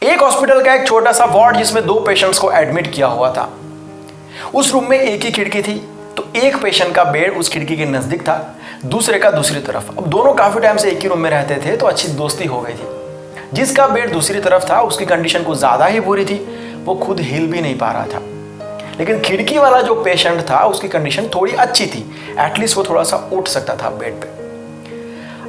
एक हॉस्पिटल का एक छोटा सा वार्ड जिसमें 2 पेशेंट्स को एडमिट किया हुआ था। उस रूम में एक ही खिड़की थी, तो एक पेशेंट का बेड उस खिड़की के नजदीक था, दूसरे का दूसरी तरफ। अब दोनों काफी टाइम से एक ही रूम में रहते थे, तो अच्छी दोस्ती हो गई थी। जिसका बेड दूसरी तरफ था उसकी कंडीशन कुछ ज्यादा ही बुरी थी, वो खुद हिल भी नहीं पा रहा था। लेकिन खिड़की वाला जो पेशेंट था उसकी कंडीशन थोड़ी अच्छी थी, एटलीस्ट वो थोड़ा सा उठ सकता था बेड पे।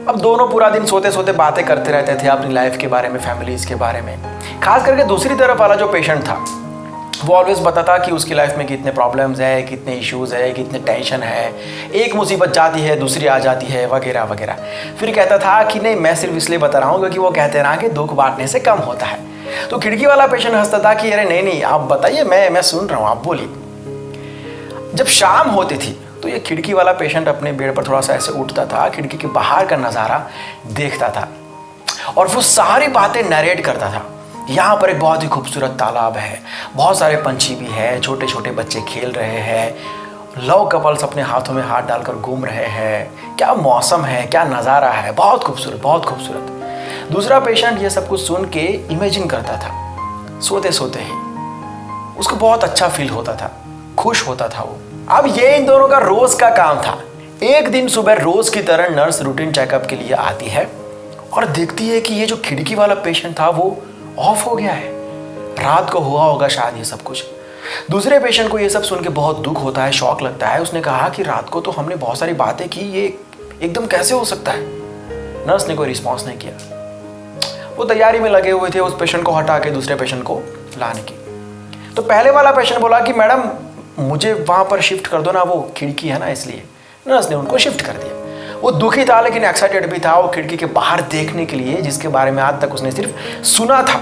अब दोनों पूरा दिन सोते सोते बातें करते रहते थे अपनी लाइफ के बारे में, फैमिलीज के बारे में। खास करके दूसरी तरफ वाला जो पेशेंट था वो ऑलवेज बताता कि उसकी लाइफ में कितने प्रॉब्लम्स है, कितने इश्यूज है, कितने टेंशन है, एक मुसीबत जाती है दूसरी आ जाती है, वगैरह वगैरह। फिर कहता था कि नहीं, मैं सिर्फ इसलिए बता रहा हूँ क्योंकि वो कहते ना कि दुख बांटने से कम होता है। तो खिड़की वाला पेशेंट हंसता था कि अरे नहीं नहीं, आप बताइए, मैं सुन रहा हूँ, आप बोलिए। जब शाम होती थी तो ये खिड़की वाला पेशेंट अपने बेड पर थोड़ा सा ऐसे उठता था, खिड़की के बाहर का नज़ारा देखता था और वो सारी बातें नरेट करता था। यहाँ पर एक बहुत ही खूबसूरत तालाब है, बहुत सारे पंछी भी है, छोटे छोटे बच्चे खेल रहे हैं, लव कपल्स अपने हाथों में हाथ डालकर घूम रहे हैं, क्या मौसम है, क्या नज़ारा है, बहुत खूबसूरत, बहुत खूबसूरत। दूसरा पेशेंट ये सब कुछ सुन के इमेजिन करता था, सोते सोते ही उसको बहुत अच्छा फील होता था, खुश होता था वो। अब ये इन दोनों का रोज का काम था। एक दिन सुबह रोज की तरह नर्स रूटीन चेकअप के लिए आती है और देखती है कि ये जो खिड़की वाला पेशेंट था वो ऑफ हो गया है। रात को हुआ होगा शायद ये सब कुछ। दूसरे पेशेंट को ये सब सुन के बहुत दुख होता है, शॉक लगता है। उसने कहा कि रात को तो हमने बहुत सारी बातें की, ये एकदम कैसे हो सकता है। नर्स ने कोई रिस्पॉन्स नहीं किया। वो तैयारी में लगे हुए थे उस पेशेंट को हटा के दूसरे पेशेंट को लाने की। तो पहले वाला पेशेंट बोला कि मैडम मुझे वहां पर शिफ्ट कर दो ना, वो खिड़की है ना इसलिए। नर्स ने उनको शिफ्ट कर दिया। वो दुखी था लेकिन एक्साइटेड भी था वो खिड़की के बाहर देखने के लिए, जिसके बारे में आज तक उसने सिर्फ सुना था।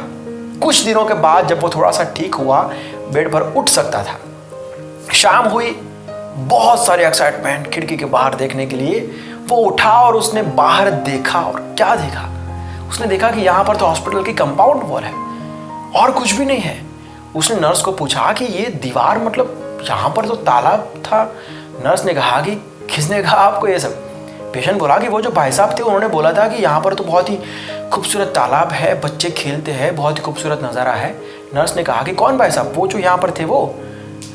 कुछ दिनों के बाद जब वो थोड़ा सा ठीक हुआ, बेड पर उठ सकता था, शाम हुई, बहुत सारी एक्साइटमेंट खिड़की के बाहर देखने के लिए। वो उठा और उसने बाहर देखा, और क्या देखा? उसने देखा कि यहाँ पर तो हॉस्पिटल की कंपाउंड वॉल है और कुछ भी नहीं है। उसने नर्स को पूछा कि ये दीवार, मतलब यहाँ पर तो तालाब था। नर्स ने कहा कि किसने कहा आपको ये सब? पेशेंट बोला कि वो जो भाई साहब थे उन्होंने बोला था कि यहाँ पर तो बहुत ही खूबसूरत तालाब है, बच्चे खेलते हैं, बहुत ही खूबसूरत नज़ारा है। नर्स ने कहा कि कौन भाई साहब? वो जो यहाँ पर थे वो?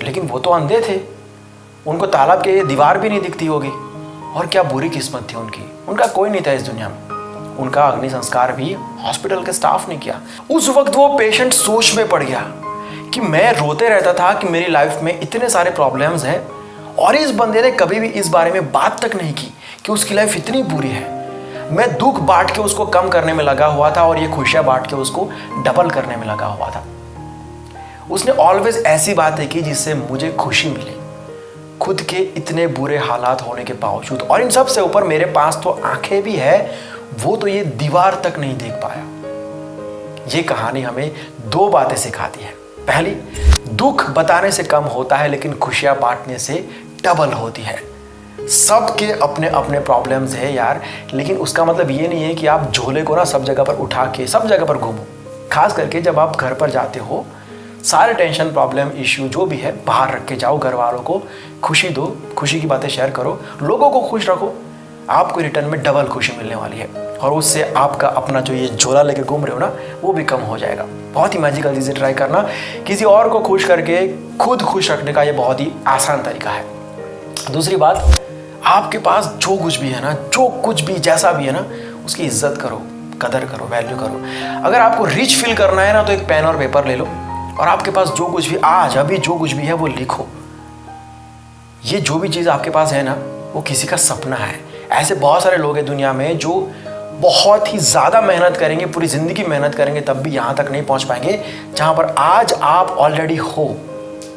लेकिन वो तो अंधे थे, उनको तालाब के दीवार भी नहीं दिखती होगी। और क्या बुरी किस्मत थी उनकी, उनका कोई नहीं था इस दुनिया में। उनका अग्नि संस्कार भी हॉस्पिटल के स्टाफ ने किया। उस वक्त वो पेशेंट सोच में पड़ गया कि मैं रोते रहता था कि मेरी लाइफ में इतने सारे प्रॉब्लम्स हैं और इस बंदे ने कभी भी इस बारे में बात तक नहीं की कि उसकी लाइफ इतनी बुरी है। मैं दुख बांट के उसको कम करने में लगा हुआ था और ये खुशियां बांट के उसको डबल करने में लगा हुआ था। उसने ऑलवेज ऐसी बातें की जिससे मुझे खुशी मिली, खुद के इतने बुरे हालात होने के बावजूद। और इन सब से ऊपर मेरे पास तो आंखें भी है, वो तो ये दीवार तक नहीं देख पाया। ये कहानी हमें 2 बातें सिखाती है। पहली, दुख बताने से कम होता है लेकिन खुशियां बांटने से डबल होती है। सबके अपने अपने प्रॉब्लम्स है यार, लेकिन उसका मतलब ये नहीं है कि आप झोले को ना सब जगह पर उठा के सब जगह पर घूमो। खास करके जब आप घर पर जाते हो, सारे टेंशन, प्रॉब्लम, इश्यू जो भी है बाहर रख के जाओ। घर वालों को खुशी दो, खुशी की बातें शेयर करो, लोगों को खुश रखो। आपको रिटर्न में डबल खुशी मिलने वाली है और उससे आपका अपना जो ये झोला लेके घूम रहे हो ना, वो भी कम हो जाएगा। बहुत ही मैजिकल चीज़ें ट्राई करना। किसी और को खुश करके खुद खुश रखने का ये बहुत ही आसान तरीका है। दूसरी बात, आपके पास जो कुछ भी है ना, जो कुछ भी जैसा भी है ना, उसकी इज्जत करो, कदर करो, वैल्यू करो। अगर आपको रिच फील करना है ना, तो एक पेन और पेपर ले लो और आपके पास जो कुछ भी आज अभी जो कुछ भी है वो लिखो। ये जो भी चीज़ आपके पास है ना, वो किसी का सपना है। ऐसे बहुत सारे लोग हैं दुनिया में जो बहुत ही ज़्यादा मेहनत करेंगे, पूरी ज़िंदगी मेहनत करेंगे, तब भी यहाँ तक नहीं पहुँच पाएंगे जहाँ पर आज आप ऑलरेडी हो।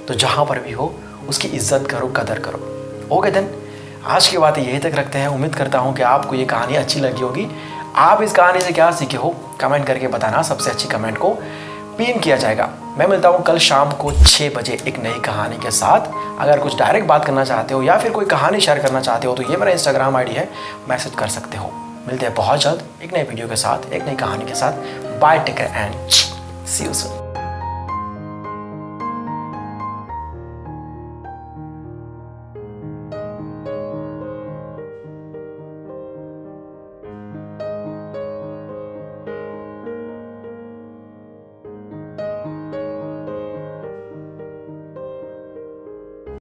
तो जहाँ पर भी हो उसकी इज्जत करो, कदर करो। ओके देन, आज की बातें यहीं तक रखते हैं। उम्मीद करता हूँ कि आपको ये कहानी अच्छी लगी होगी। आप इस कहानी से क्या सीखे हो कमेंट करके बताना। सबसे अच्छी कमेंट को पिन किया जाएगा। मैं मिलता हूँ कल शाम को 6 बजे एक नई कहानी के साथ। अगर कुछ डायरेक्ट बात करना चाहते हो या फिर कोई कहानी शेयर करना चाहते हो तो ये मेरा इंस्टाग्राम आईडी है, मैसेज कर सकते हो। मिलते हैं बहुत जल्द एक नए वीडियो के साथ, एक नई कहानी के साथ। Bye, take care and see you soon.